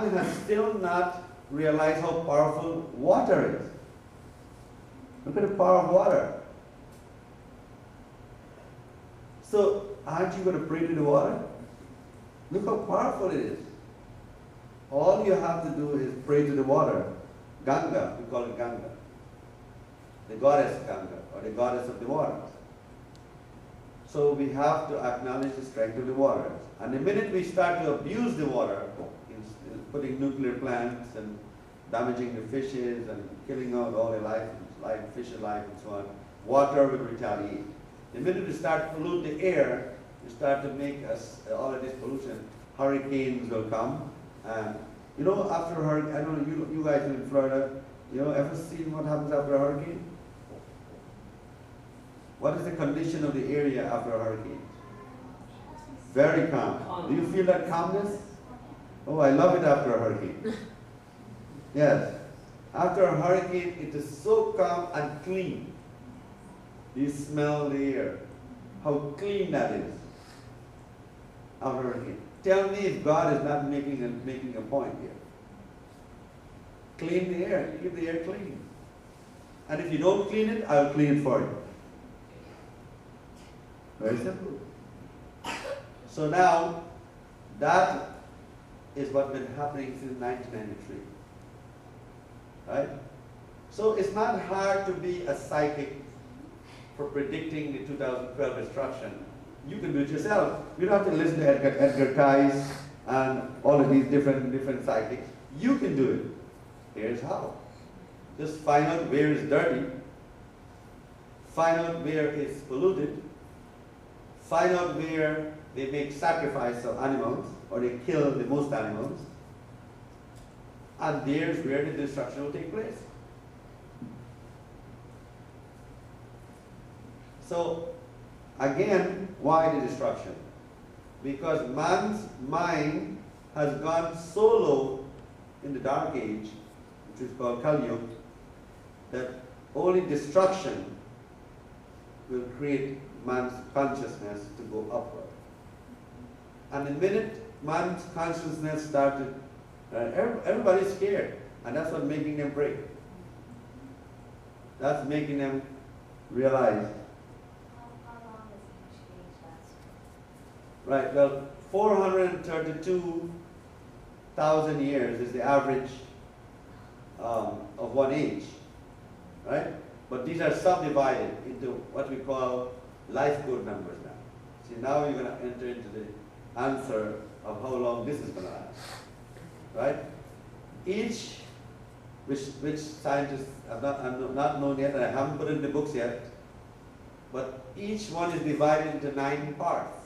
man has still not realized how powerful water is. Look at the power of water. So, aren't you going to pray to the water? Look how powerful it is. All you have to do is pray to the water. Ganga, we call it Ganga. The goddess Ganga, or the goddess of the waters. So we have to acknowledge the strength of the waters. And the minute we start to abuse the water, in putting nuclear plants and damaging the fishes and killing out all the life, fish alive and so on, water will retaliate. The minute we start to pollute the air, we start to make us all of this pollution, hurricanes will come. And you know, after a hurricane, I don't know, you guys in Florida, you know, ever seen what happens after a hurricane? What is the condition of the area after a hurricane? Very calm. Do you feel that calmness? Oh, I love it after a hurricane. Yes. After a hurricane, it is so calm and clean. You smell the air. How clean that is after a hurricane. Tell me if God is not making a point here. Clean the air. Keep the air clean. And if you don't clean it, I'll clean it for you. Very simple. So now, that is what's been happening since 1993. Right? So it's not hard to be a psychic for predicting the 2012 destruction. You can do it yourself. You don't have to listen to Edgar Cayce and all of these different psychics. You can do it. Here's how. Just find out where it's dirty. Find out where it's polluted. Find out where they make sacrifice of animals, or they kill the most animals. And there's where the destruction will take place. So, again, why the destruction? Because man's mind has gone so low in the Dark Age, which is called Kali Yuga, that only destruction will create man's consciousness to go upward. And the minute man's consciousness started, everybody's scared, and that's what's making them break. That's making them realize. How long does each age last? Right, well, 432,000 years is the average of one age, right? But these are subdivided into what we call life code numbers now. See, now you're going to enter into the answer of how long this is going to last, right? Each, which scientists have not known yet, and I haven't put it in the books yet, but each one is divided into 9 parts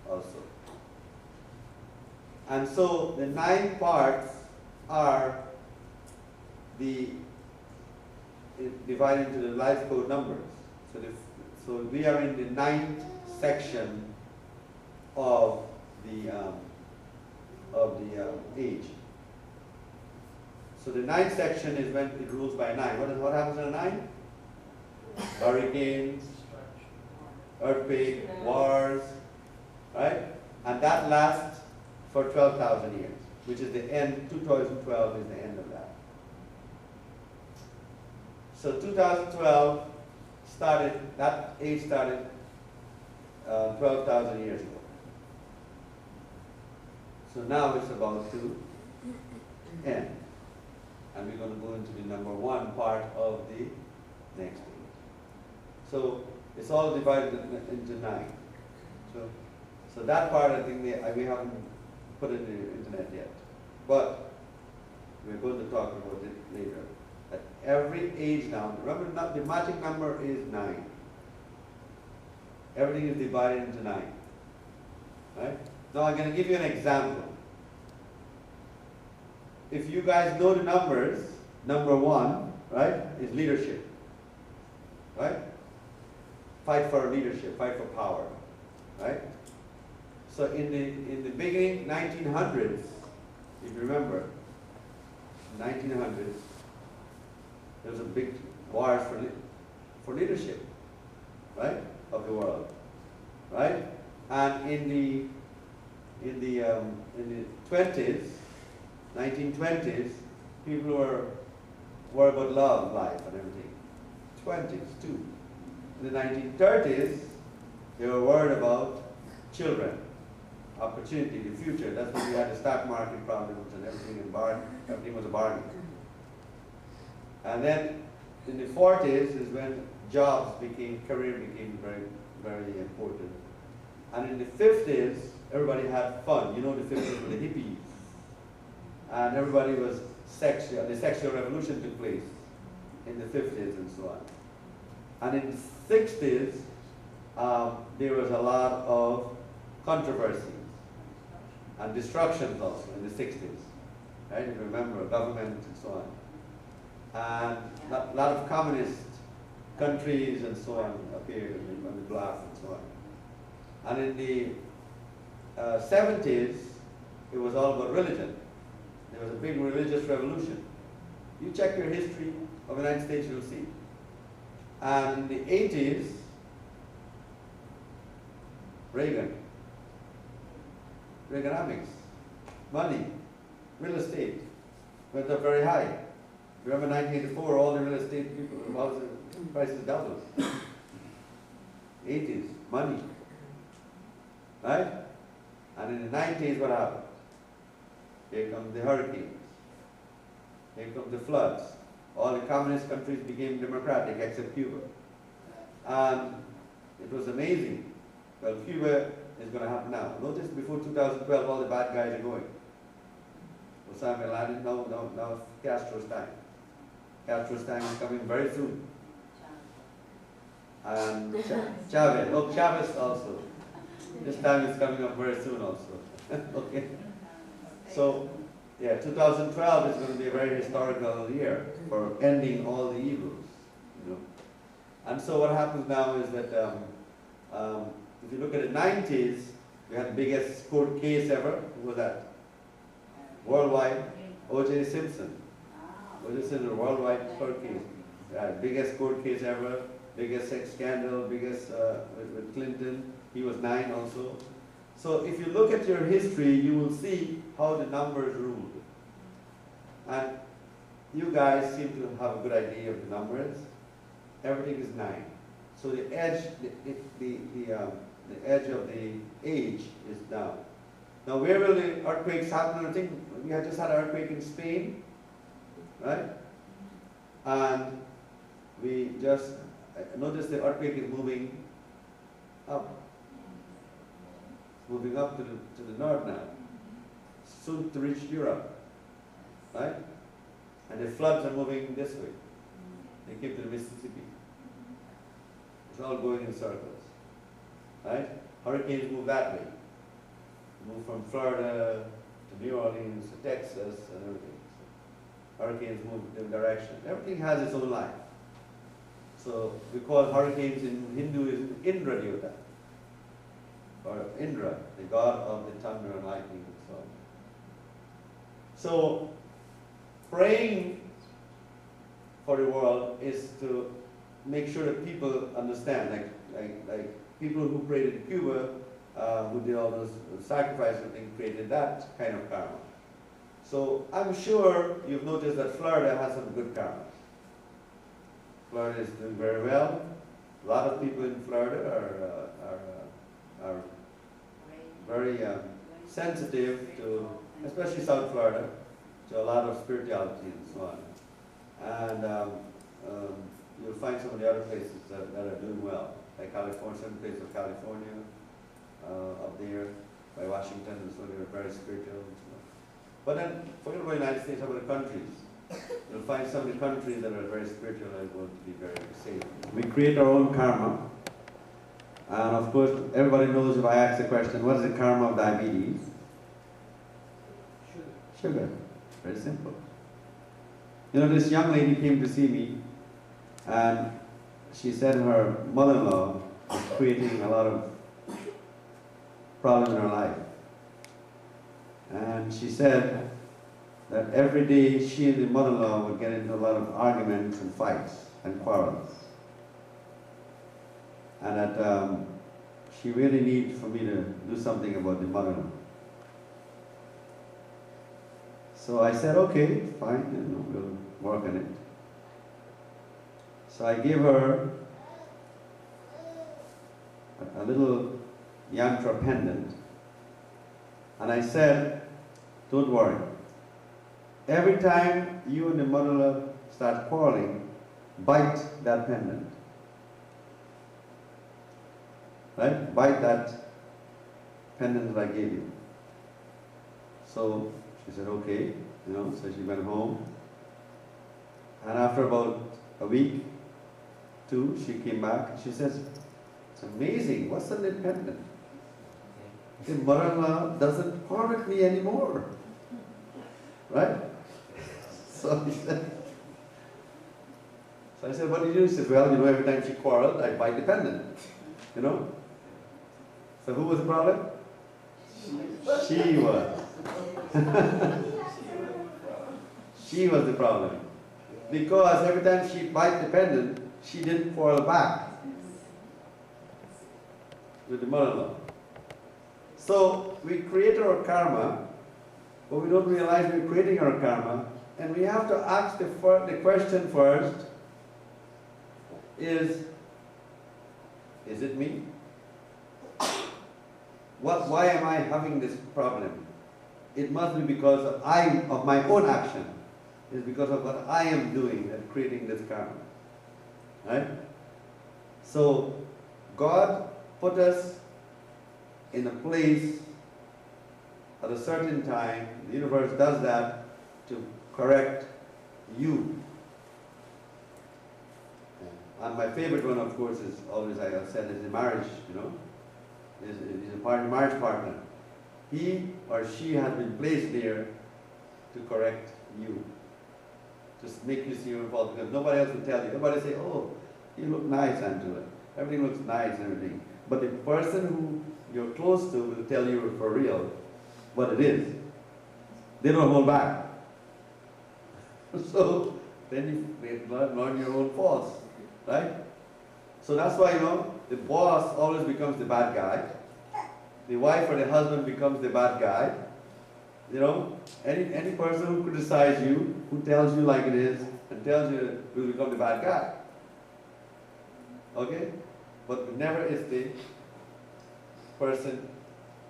also. And so the 9 parts are divided into the life code numbers. So we are in the 9th section of the age. So the 9th section is when it rules by 9. What happens in a 9? Hurricanes, earthquake, wars, right? And that lasts for 12,000 years, which is the end. 2012 is the end of that. So 2012 started, that age started 12,000 years ago. So now it's about to end. And we're going to go into the number 1 part of the next age. So it's all divided into 9. So that part, I think we haven't put in the internet yet. But we're going to talk about it later. At every age now, remember the magic number is 9. Everything is divided into 9. Right? Now I'm going to give you an example. If you guys know the numbers, number 1, right, is leadership. Right? Fight for leadership, fight for power. Right? So in the beginning, 1900s, if you remember, 1900s, there was a big war for leadership, right, of the world, right? And in the 20s, 1920s, people were worried about love, life, and everything. 20s too. In the 1930s, they were worried about children, opportunity, the future. That's when we had the stock market problems and everything, and everything was a bargain. And then in the 40s is when career became very, very important. And in the 50s, everybody had fun. You know, the 50s were the hippies. And everybody was sexual. The sexual revolution took place in the 50s and so on. And in the 60s, there was a lot of controversies and destructions also in the 60s. Right? You remember, government and so on. And a lot of communist countries and so on appeared on the block and so on. And in the 70s, it was all about religion. There was a big religious revolution. You check your history of the United States, you'll see. And in the 80s, Reaganomics, money, real estate went up very high. Remember 1984, all the real estate people, the prices doubled. 80s, money. Right? And in the 90s, what happened? Here come the hurricanes. Here come the floods. All the communist countries became democratic except Cuba. And it was amazing. Well, Cuba is going to happen now. Notice before 2012, all the bad guys are going. Osama bin Laden, now Castro's time. Castro's time is coming very soon. And Chavez, Chavez also. This time is coming up very soon also. Okay. So, yeah, 2012 is going to be a very historical year for ending all the evils, you know. And so what happens now is that if you look at the 90s, we had the biggest court case ever. Who was that? Worldwide, O.J. Simpson. O.J. Simpson, worldwide court case. Biggest court case ever, biggest sex scandal, biggest with Clinton. He was 9 also. So if you look at your history, you will see how the numbers ruled. And you guys seem to have a good idea of the numbers. Everything is 9. So the edge, the edge of the age is down. Now where will the earthquakes happen? I think we had just had an earthquake in Spain, right? And we just noticed the earthquake is moving up. Moving up to the north now, soon to reach Europe, right? And the floods are moving this way. They came to the Mississippi. It's all going in circles, right? Hurricanes move that way. Move from Florida to New Orleans to Texas and everything. So hurricanes move in direction. Everything has its own life. So we call hurricanes in Hinduism Indra Devata, or Indra, the god of the thunder and lightning and so on. So, praying for the world is to make sure that people understand, like people who prayed in Cuba, who did all those sacrifices and things, created that kind of karma. So, I'm sure you've noticed that Florida has some good karma. Florida is doing very well. A lot of people in Florida are very sensitive to, especially South Florida, to a lot of spirituality and so on. And you'll find some of the other places that are doing well, like California, certain places of California, up there by Washington, and so they're very spiritual. But then, forget about the United States, how about the countries? You'll find some of the countries that are very spiritual are going to be very safe. We create our own karma. And of course, everybody knows if I ask the question, what is the karma of diabetes? Sugar. Very simple. You know, this young lady came to see me, and she said her mother-in-law was creating a lot of problems in her life. And she said that every day she and the mother-in-law would get into a lot of arguments and fights and quarrels. And that she really needs for me to do something about the mother-in-law. So I said, okay, fine, we'll work on it. So I gave her a little yantra pendant, and I said, don't worry. Every time you and the mother start quarreling, bite that pendant. Right? Bite that pendant that I gave you. So she said, okay, so she went home. And after about a week, 2, she came back and she says, it's amazing, what's in that pendant? The mother-in-law doesn't quarrel with me anymore. Right? So I said, what do you do? He said, well, every time she quarreled, I bite the pendant. So who was the problem? She was. She was the problem. Because every time she bite the pendant, she didn't quarrel back with the mother-in-law. So we create our karma, but we don't realize we're creating our karma, and we have to ask the question first, is it me? Why am I having this problem? It must be because of my own action. It's because of what I am doing and creating this karma. Right? So God put us in a place at a certain time. The universe does that to correct you. And my favorite one, of course, is always, I have said, is the marriage, is a marriage partner. He or she has been placed there to correct you, to make you see your fault, because nobody else will tell you. Nobody say, oh, you look nice, Angela. Everything looks nice and everything. But the person who you're close to will tell you for real what it is. They don't hold back. So then you learn your own faults, right? So that's why, the boss always becomes the bad guy. The wife or the husband becomes the bad guy. Any person who criticizes you, who tells you like it is, and tells you will become the bad guy. Okay? But never is the person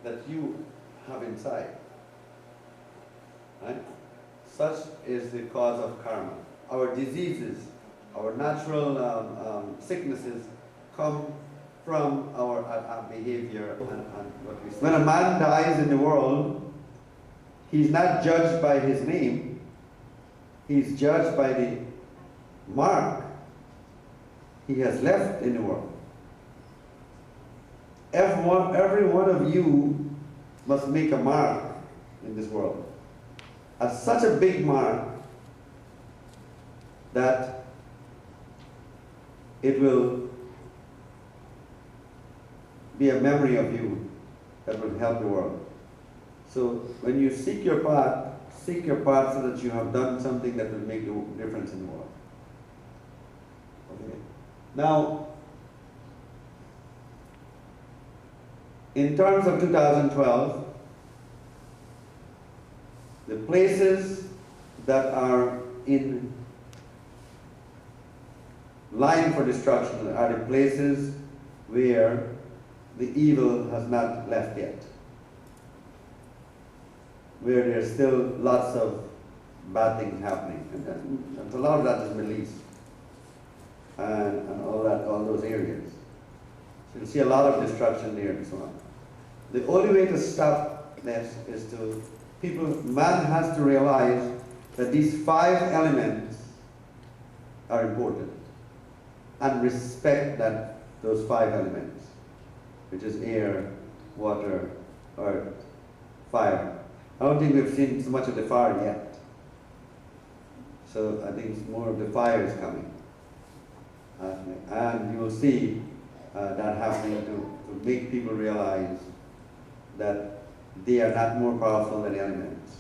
that you have inside. Right? Such is the cause of karma. Our diseases, our natural sicknesses come from our behavior and what we say. When a man dies in the world, he's not judged by his name, he's judged by the mark he has left in the world. Every one of you must make a mark in this world. Such a big mark that it will be a memory of you that will help the world. So when you seek your path so that you have done something that will make a difference in the world. Okay. Now, in terms of 2012, the places that are in line for destruction are the places where the evil has not left yet, where there's still lots of bad things happening. And a lot of that is Middle East and all those areas. So you'll see a lot of destruction there and so on. The only way to stop this is man has to realize that these 5 elements are important and respect those 5 elements, which is air, water, earth, fire. I don't think we've seen so much of the fire yet. So I think it's more of the fire is coming. And you will see that happening to make people realize that they are not more powerful than the elements.